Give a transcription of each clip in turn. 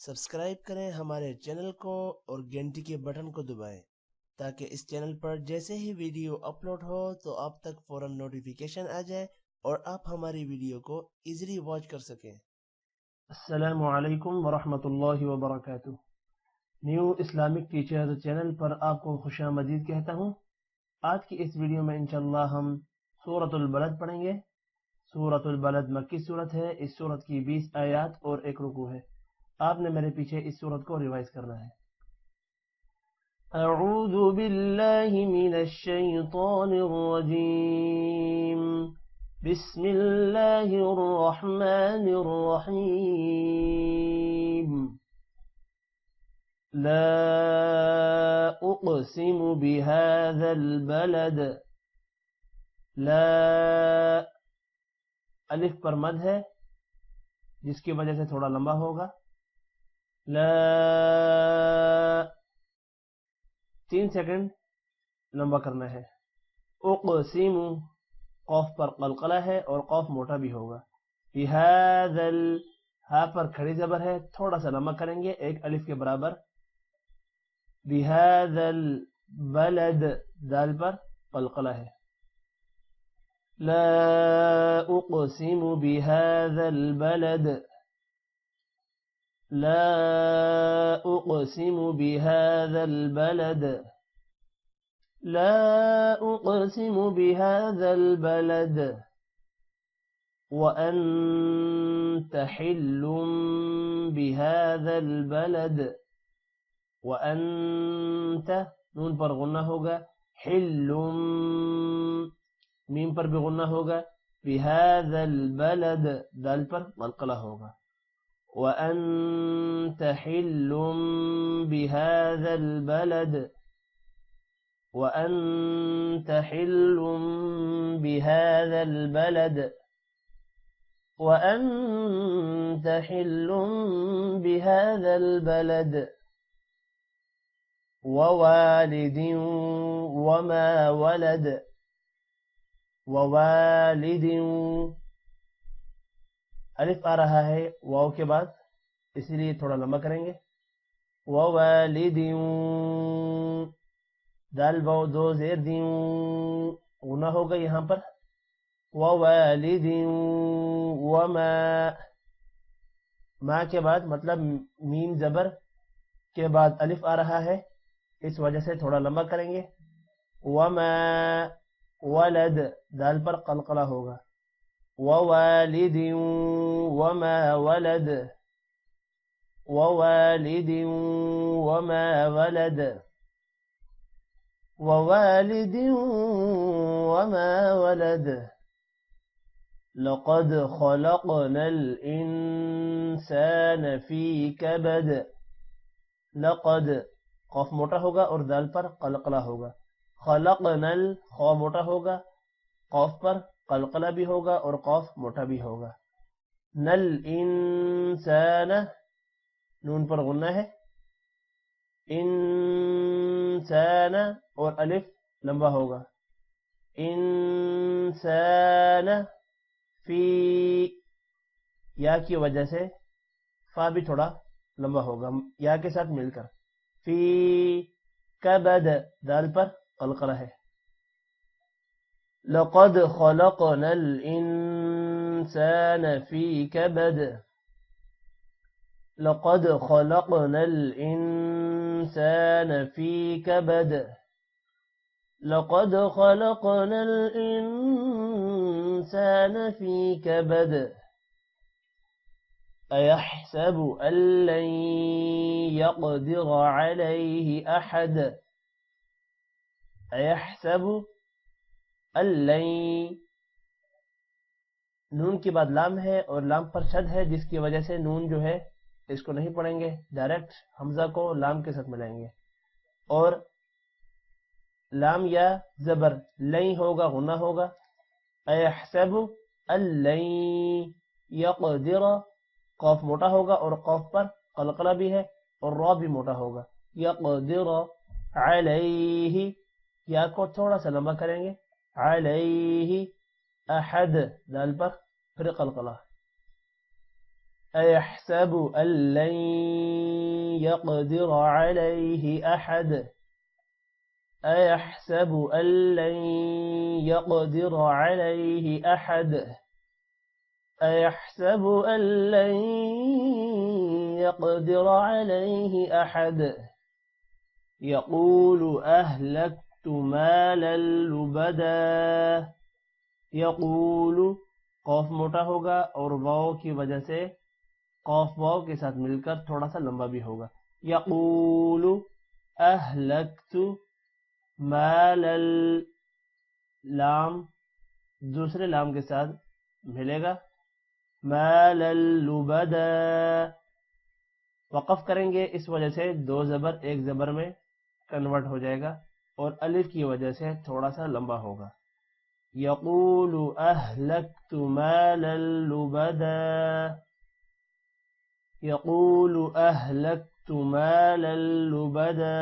Subscribe کریں ہمارے channel کو اور گھنٹی کے بٹن کو دبائیں تاکہ اس چینل پر جیسے ہی ویڈیو اپلوڈ ہو تو آپ تک فوراً نوٹیفیکیشن آ جائے اور آپ ہماری ویڈیو کو ایزیلی واچ کر سکیں۔ السلام علیکم ورحمۃ اللہ وبرکاتہ۔ نیو اسلامک ٹیچرز چینل پر آپ کو خوش آمدید کہتا ہوں۔ آج کی اس ویڈیو میں انشاءاللہ ہم سورۃ البلد پڑھیں گے۔ سورۃ البلد مکی سورت ہے۔ اس سورت کی 20 آیات اور 1 رکوع ہے۔ آپ نے میرے پیچھے اس سورت کو ریوائز کرنا ہے۔ اعوذ باللہ من الشیطان الرجیم، بسم اللہ الرحمن الرحیم۔ لا اقسم بهذا البلد۔ لا الف پر مد ہے جس کی وجہ سے تھوڑا لمبا ہوگا۔ لا 3 سیکنڈ لمبا کرنا ہے۔ اقسم قوف پر قلقلہ ہے اور قوف موٹا بھی ہوگا۔ بهذا ہا پر کھڑی زبر ہے، تھوڑا سا لمبا کریں گے، 1 الف کے برابر۔ بهذا البلد دال پر قلقلہ ہے۔ لا اقسم بهذا البلد۔ لا اقسم بهذا البلد۔ لا اقسم بهذا البلد وأنت حل بهذا البلد۔ وأنت نون پر غنہ ہوگا، حل میم پر بھی غنہ ہوگا، بهذا البلد دال پر قلقلہ ہوگا۔ وأنت حل بهذا البلد۔ وأنت حل بهذا البلد۔ وأنت حل بهذا البلد ووالد وما ولد۔ ووالد الف آ رہا ہے واو کے بعد، اسی لیے تھوڑا لمبا کریں گے۔ ووالد دال واو 2 زیر دیوں غنہ ہوگا یہاں پر۔ ووالد وما ما کے بعد مطلب میم زبر کے بعد الف آ رہا ہے، اس وجہ سے تھوڑا لمبا کریں گے۔ وما ولد دال پر قلقلہ ہوگا۔ ووالد وما ولد۔ ووالد وما ولد۔ ووالد وما ولد لقد خلقنا الإنسان في كبد۔ لقد قاف موٹا ہوگا اور دال پر قلقلہ ہوگا۔ خلقنا خا موٹا ہوگا، قاف پر قلقلہ بھی ہوگا اور قاف موٹا بھی ہوگا۔ نل انسان نون پر غنہ ہے، انسان اور الف لمبا ہوگا۔ انسان فی یا کی وجہ سے فا بھی تھوڑا لمبا ہوگا یا کے ساتھ مل کر۔ فی کبد دال پر قلقلہ ہے۔ لقد خلقنا الإنسان في كبد۔ لقد خلقنا الإنسان في كبد۔ لقد خلقنا الإنسان في كبد أيحسب أن لن يقدر عليه أحد۔ أيحسب أن لن نون کے بعد لام ہے اور لام پر شد ہے، جس کی وجہ سے نون جو ہے اس کو نہیں پڑھیں گے، ڈائریکٹ حمزہ کو لام کے ساتھ ملائیں گے، اور لام یا زبر لئی ہوگا، غنہ ہوگا۔ ایحسب اللن یقدر قاف موٹا ہوگا اور قاف پر قلقلہ بھی ہے اور را بھی موٹا ہوگا۔ یقدر علیہ یا کو تھوڑا سا لمبا کریں گے، علیہ احد دال پر پھر قلقلہ۔ أيحسب أن لن يقدر عليه أحد أيحسب أن لن يقدر عليه أحد أيحسب أن لن يقدر عليه أحد يقول أهلكت مالا لبدا يقول قاف موٹا ہوگا اور واو کی وجہ سے قاف واو کے ساتھ مل کر تھوڑا سا لمبا بھی ہوگا. یقول اہلکت مالا لام دوسرے لام کے ساتھ ملے گا مالا لبدا وقف کریں گے اس وجہ سے دو زبر ایک زبر میں کنورٹ ہو جائے گا اور الف کی وجہ سے تھوڑا سا لمبا ہوگا. یقول اہلکت مالا لبدا یقول اہلکت مالا لبدا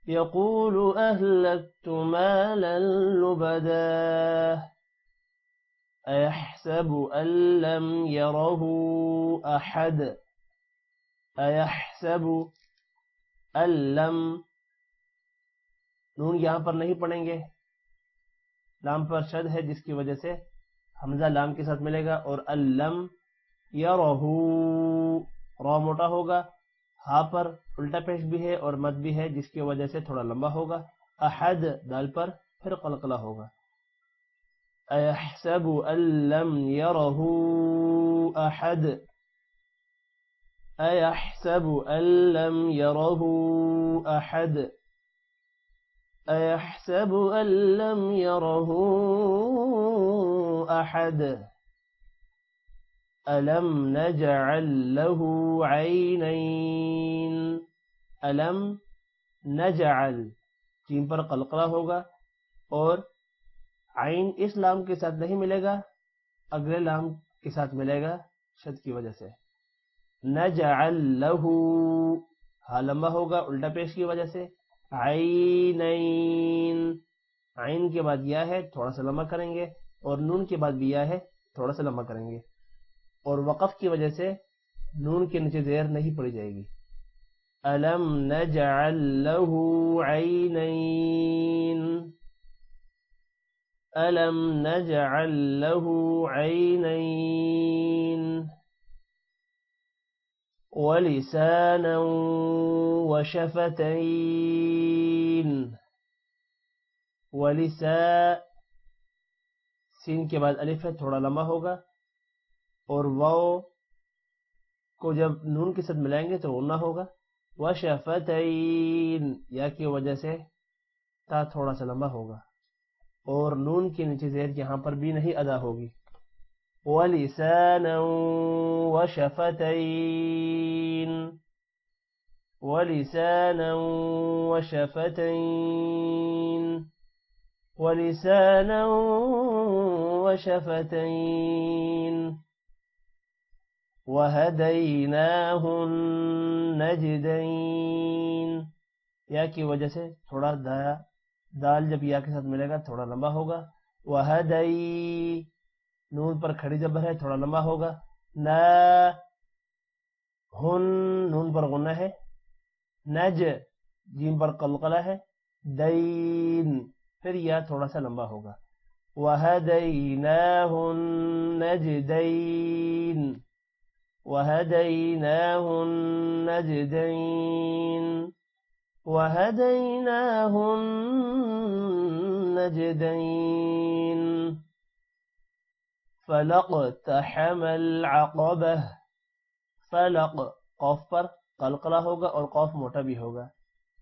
یقول اہلکت مالا لبدا ایحسب ان لم یرہ احد ایحسب ان لم نون یہاں پر نہیں پڑھیں گے لام پر شد ہے جس کی وجہ سے حمزہ لام کے ساتھ ملے گا اور اللم یرہ را موٹا ہوگا ہا پر الٹا پیش بھی ہے اور مد بھی ہے جس کی وجہ سے تھوڑا لمبا ہوگا. احد دال پر پھر قلقلہ ہوگا. ایحسب ان لم یرہ احد ایحسب ان لم یرہ احد ایحسب ان لم یرہ احد الم نجعل له عینین الم نجعل جیم پر قلقلہ ہوگا اور عین اس لام کے ساتھ نہیں ملے گا اگلے لام کے ساتھ ملے گا شد کی وجہ سے. نجعل له ہا لمبا ہوگا الٹا پیش کی وجہ سے. عینین عین کے بعد یا ہے تھوڑا سا لمبا کریں گے اور نون کے بعد بھی یا ہے تھوڑا سا لمبا کریں گے اور وقف کی وجہ سے نون کے نیچے زیر نہیں پڑی جائے گی. الم نجعل له عینین الم نجعل له عینین ولسانا وشفتین ولسا سین کے بعد الف ہے تھوڑا لمبا ہوگا اور واو کو جب نون کے ساتھ ملائیں گے تو غنہ ہوگا. وشفتین یا کی وجہ سے تا تھوڑا سا لمبا ہوگا اور نون کے نیچے زیر یہاں پر بھی نہیں ادا ہوگی. ولسانا وشفتین ولسانا وشفتین ولسانا وشفتین وہدیناہ النجدین یا کی وجہ سے تھوڑا دال جب یا کے ساتھ ملے گا تھوڑا لمبا ہوگا. وہدی نون پر کھڑی زبر ہے تھوڑا لمبا ہوگا. نا ہن نون پر غنہ ہے. نج جیم پر قلقلہ ہے. دین پھر یا تھوڑا سا لمبا ہوگا. وہدیناہ النجدین وہدیناہ النجدین وہدیناہ النجدین فلاقتحم العقبہ فلق قاف پر قلقلہ ہوگا اور قاف موٹا بھی ہوگا.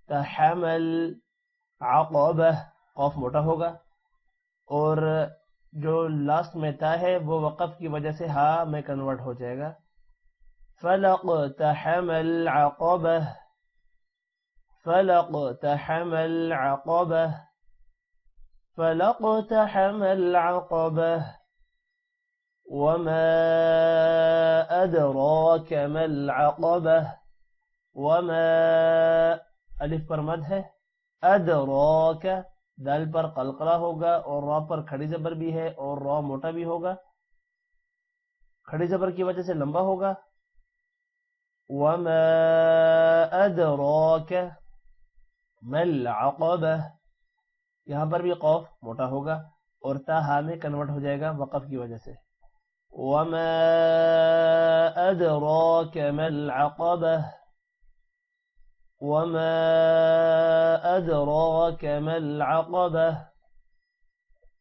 تحم العقبہ قاف موٹا ہوگا اور جو لاسٹ میں تا ہے وہ وقف کی وجہ سے ہا میں کنورٹ ہو جائے گا. فلاقتحم العقبہ فلاقتحم العقبہ فلاقتحم العقبہ وما ادراک ما العقبہ وما الف پر مد ہے. ادراک دال پر قلقلہ ہوگا اور را پر کھڑی زبر بھی ہے اور را موٹا بھی ہوگا. کھڑی زبر کی وجہ سے لمبا ہوگا. وما ادراک ما العقبہ. یہاں پر بھی قوف موٹا ہوگا اور تا ہا میں کنورٹ ہو جائے گا وقف کی وجہ سے. وما ادراک ما العقبہ. وما ادراک ما العقبہ.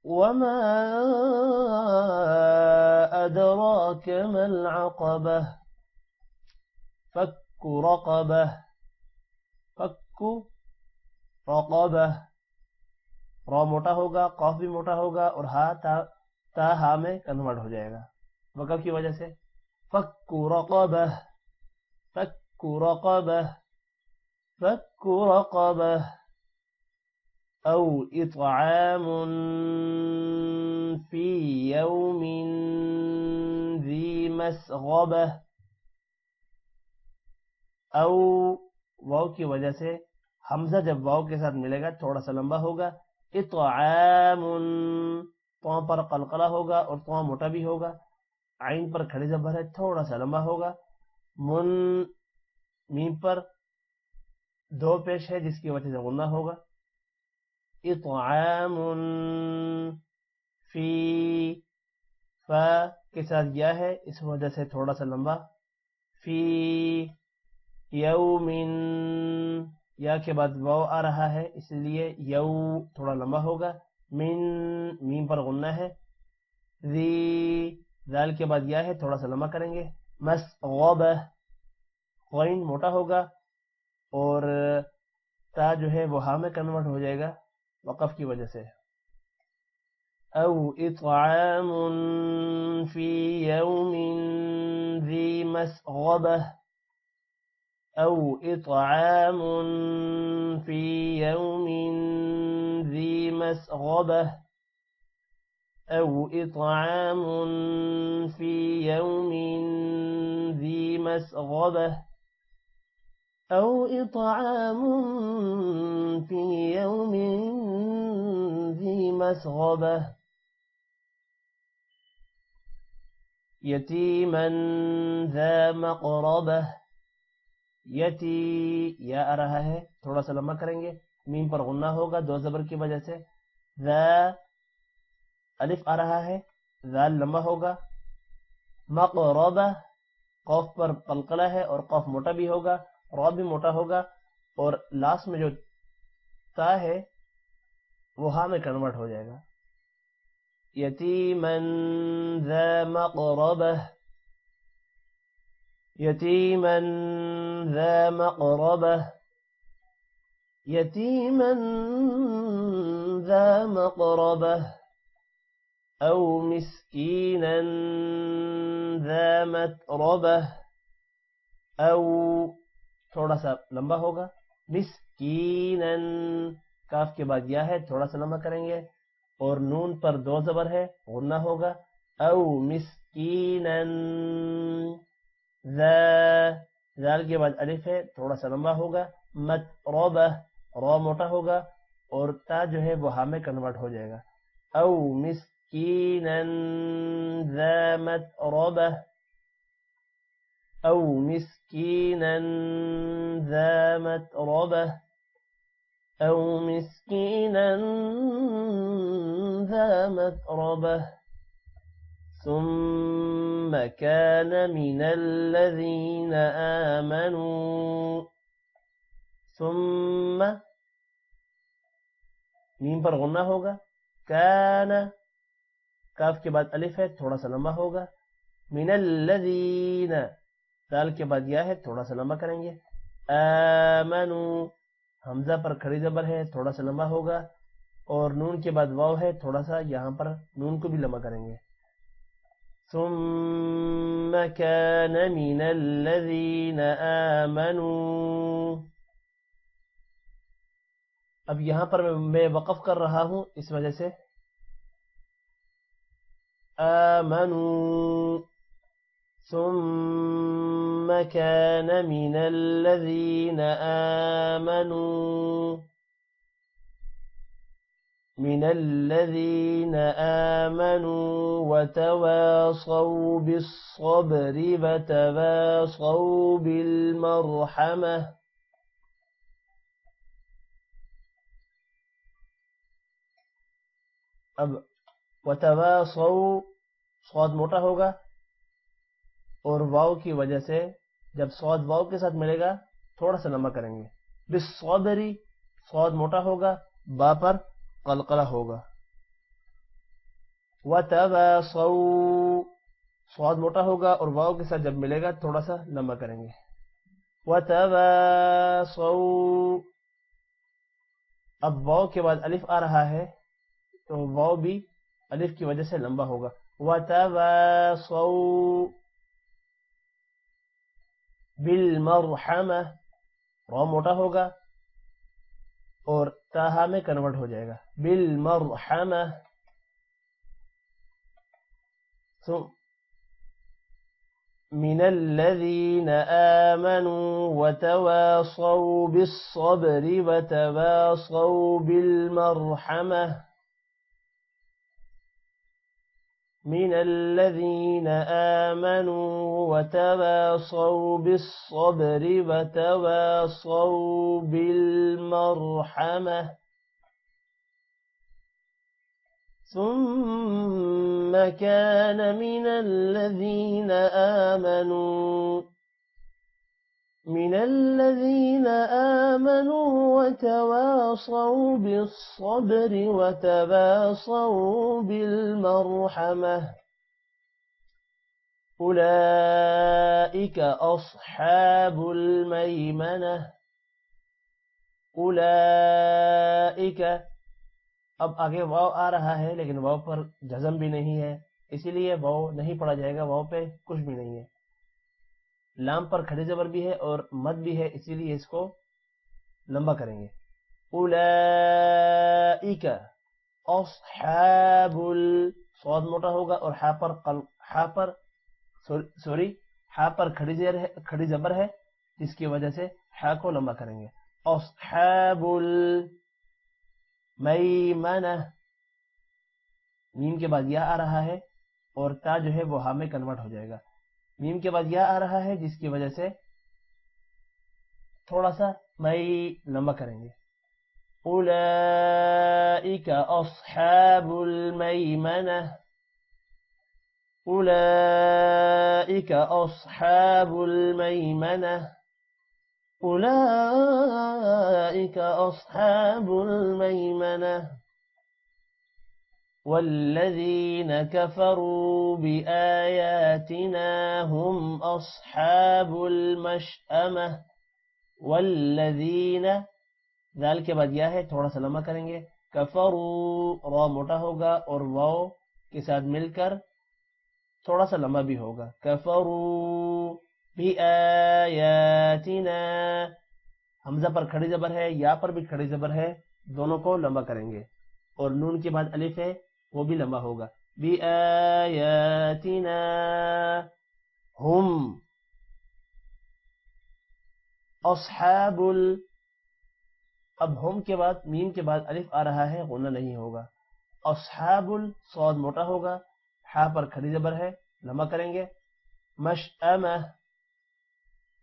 وما ادراک ما العقبہ. فک رقبہ. فک رقبہ. را موٹا ہوگا، قاف بھی موٹا ہوگا اور ہا تا ہا میں کنورٹ ہو جائے گا وقف کی وجہ سے. فک رقبہ. فک رقبہ. فک رقبہ. او اطعام فی یوم ذی مسغبہ. او واو کی وجہ سے حمزہ جب واو کے ساتھ ملے گا تھوڑا سا لمبا ہوگا. اطعام تو پر قلقلہ ہوگا اور تو موٹا بھی ہوگا. عین پر کھڑی زبر ہے تھوڑا سا لمبا ہوگا. میم پر دو پیش ہے جس کی وجہ سے غنہ ہوگا. اطعام فی فا کے ساتھ یا ہے اس وجہ سے تھوڑا سا لمبا. فی یوم یا کے بعد واو آ رہا ہے اس لیے یو تھوڑا لمبا ہوگا. من میم پر غنہ ہے. ذی ذال کے بعد یا ہے تھوڑا سا لمبا کریں گے. مسغبہ. غین موٹا ہوگا اور تا جو ہے وہ ہا میں کنورٹ ہو جائے گا وقف کی وجہ سے. او اطعام فی یوم ذی مسغبہ. او اطعام فی یوم ذی مسغبہ. او اطعام فی یوم ذی مسغبہ. او اطعام فی یوم ذی مسغبہ. یتیما ذا مقربہ. یتی یا آ رہا ہے تھوڑا سا لمبا کریں گے. میم پر غنہ ہوگا دو زبر کی وجہ سے. ذا الف آ رہا ہے ذال لمبا ہوگا. مقربہ قوف پر قلقلہ ہے اور قوف موٹا بھی ہوگا، را بھی موٹا ہوگا اور لاسٹ میں جو تا ہے وہ ہا میں کنورٹ ہو جائے گا. یتیما ذا مقربہ. یتیما ذا مقربہ. یتیما ذا مقربہ. او مسکینا ذا متربہ. او تھوڑا سا لمبا ہوگا. مسکینا کاف کے بعد یا ہے تھوڑا سا لمبا کریں گے اور نون پر دو زبر ہے غنہ ہوگا. او مسکینا ذا ذال کے بعد الف ہے تھوڑا سا لمبا ہوگا. متربہ را موٹا ہوگا اور تا جو ہے وہ ہا میں کنورٹ ہو جائے گا. او مسکینا ذا متربہ. او مسکینا ذا متربہ. او مسکینا ذا متربہ. ثم كان من الذين آمنوا. ثم میم پر غنہ ہوگا. کان کاف کے بعد الف ہے تھوڑا سا لمبا ہوگا. من الذین دال کے بعد یا ہے تھوڑا سا لمبا کریں گے. آمنوا حمزہ پر کھڑی زبر ہے تھوڑا سا لمبا ہوگا اور نون کے بعد واو ہے تھوڑا سا یہاں پر نون کو بھی لمبا کریں گے. ثم كان من الذين آمنوا. اب یہاں پر میں وقف کر رہا ہوں اس وجہ سے آمنوا. ثم كان من الذين آمنوا. من الذين آمنوا وتواصوا بالصبر وتواصوا بالمرحمة. اب وتواصوا صاد موٹا ہوگا اور واو کی وجہ سے جب صاد واو کے ساتھ ملے گا تھوڑا سا لمبا کریں گے. بالصبری صاد موٹا ہوگا، با پر قلقلہ ہوگا. وتواصوا صاد موٹا ہوگا اور واو کے ساتھ جب ملے گا تھوڑا سا لمبا کریں گے. وتواصوا اب واو کے بعد الف آ رہا ہے تو واو بھی الف کی وجہ سے لمبا ہوگا. وتواصوا بالمرحمہ را موٹا ہوگا اور تاہا میں کنورٹ ہو جائے گا. بالمرحمہ. من الذين آمنوا وتواصوا بالصبر وتواصوا بالمرحمة. من الذين آمنوا وتواصوا بالصبر وتواصوا بالمرحمة. ثم كان من الذين آمنوا وتواصوا بالصبر وتواصوا بالمرحمة. أولئك أصحاب الميمنة. أولئك اب آگے واو آ رہا ہے لیکن واو پر جزم بھی نہیں ہے، اسی لیے واو نہیں پڑھا جائے گا، واو پہ کچھ بھی نہیں ہے. لام پر کھڑی زبر بھی ہے اور مد بھی ہے، اسی لیے اس کو لمبا کریں گے. اولئک اصحاب صاد موٹا ہوگا اور ہا پر کھڑی زبر ہے جس کی وجہ سے ہا کو لمبا کریں گے. اصحاب میمنہ. میم کے بعد یا آ رہا ہے اور تا جو ہے وہ ہا میں کنورٹ ہو جائے گا. میم کے بعد یا آ رہا ہے جس کی وجہ سے تھوڑا سا مئی لمبا کریں گے. اولئک اصحاب المیمنہ. اولئک اصحاب المیمنہ. أولئك أصحاب الميمنة. والذين كفروا بآياتنا هم أصحاب المشأمة. والذين ذال کے بعد یا ہے تھوڑا سا لمبا کریں گے. کفروا را موٹا ہوگا اور واو کے ساتھ مل کر تھوڑا سا لمبا بھی ہوگا. کفروا بآیاتنا. حمزہ پر کھڑی زبر ہے، یا پر بھی کھڑی زبر ہے، دونوں کو لمبا کریں گے اور نون کے بعد الف ہے وہ بھی لمبا ہوگا. بآیاتنا ہم اصحاب اب ہم کے بعد میم کے بعد الف آ رہا ہے، غنہ نہیں ہوگا. اصحاب صاد موٹا ہوگا، ہا پر کھڑی زبر ہے، لمبا کریں گے. مشأمہ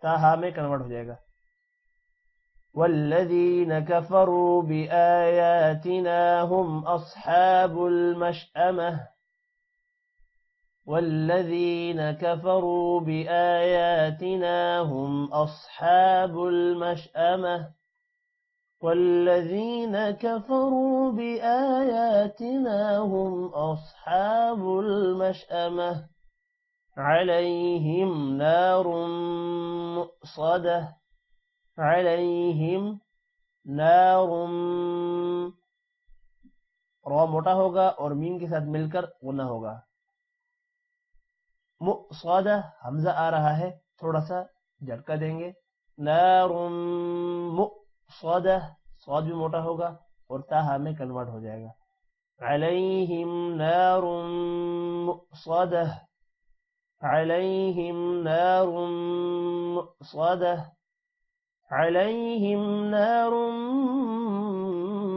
تا ہا میں کنورٹ ہو جائے گا. والذین کفروا بآیاتنا هم اصحاب المشأمة. والذین کفروا بآیاتنا هم اصحاب المشأمة. والذین کفروا بآیاتنا هم اصحاب المشأمة. عليهم نار مؤصدة. عليهم نار را موٹا ہوگا اور میم کے ساتھ مل کر غنہ ہوگا. مؤصدہ حمزہ آ رہا ہے، تھوڑا سا جھٹکا دیں گے. نار مؤصدہ صاد بھی موٹا ہوگا اور تا ہا میں کنورٹ ہو جائے گا. عليهم نار مؤصدة. عليهم نار مؤصدة. عليهم نار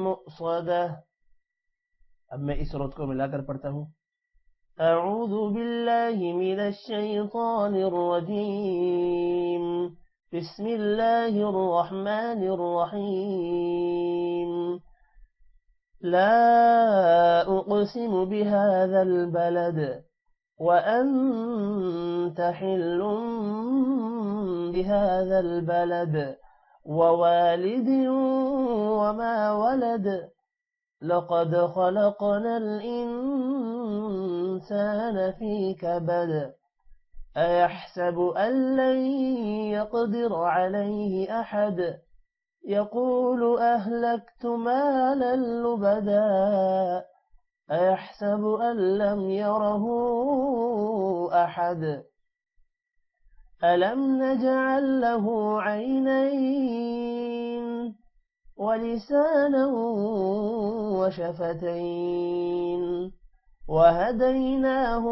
مؤصدة. اب میں اس صورت کو ملا کر پڑھتا ہوں. اعوذ باللہ من الشیطان الرجیم بسم اللہ الرحمن الرحیم لا اقسم بهذا البلد وأنت حل بهذا البلد ووالد وما ولد لقد خلقنا الإنسان في كبد أيحسب أن لن يقدر عليه أحد يقول أهلكت مالا لبدا أيحسب أن لم يره أحد ألم نجعل له عينين ولسانا وشفتين وهديناه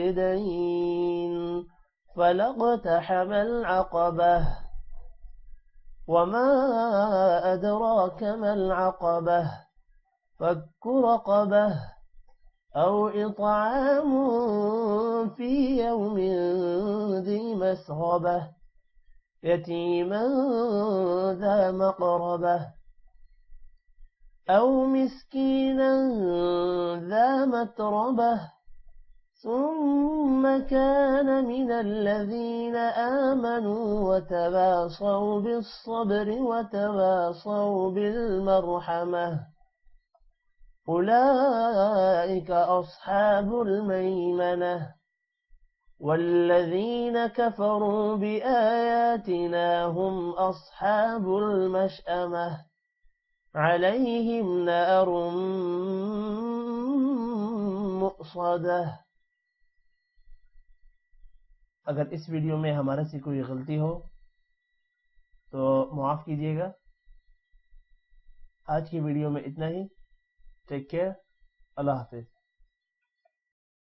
النجدين فلاقتحم العقبة وما أدراك ما العقبة فك رقبة أو إطعام في يوم ذي مسغبة يتيما ذا مقربة أو مسكينا ذا متربة ثم كان من الذين آمنوا وتواصوا بالصبر وتواصوا بالمرحمة أولئك أصحاب الميمنة والذين كفروا بآياتنا هم أصحاب المشأمة عليهم نار مؤصدة. اگر اس ویڈیو میں ہمارے سے کوئی غلطی ہو تو معاف کیجیے گا. آج کی ویڈیو میں اتنا ہی. Take care. اللہ حافظ.